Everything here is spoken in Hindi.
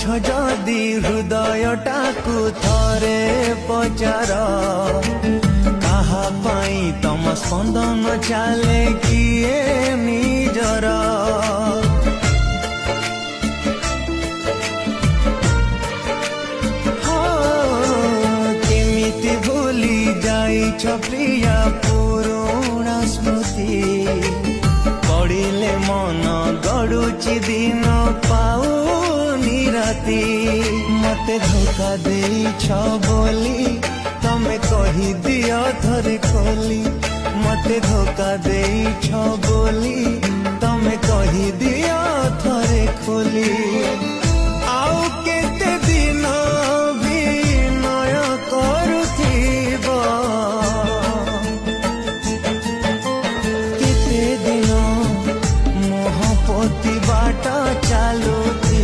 जदि हृदयटाकु थरे पचार काहा पाई तम स्पंदन चाले किए निजर केमिति भूली जाइछ प्रिया पुरुणा स्मृति पड़िले मन गड़ुची दिन पाउनी राति मते धोखा देइछ बोली तमे कही दियो थरे खोली मते धोखा देइछ बोली तमे कही दियो थरे खोली।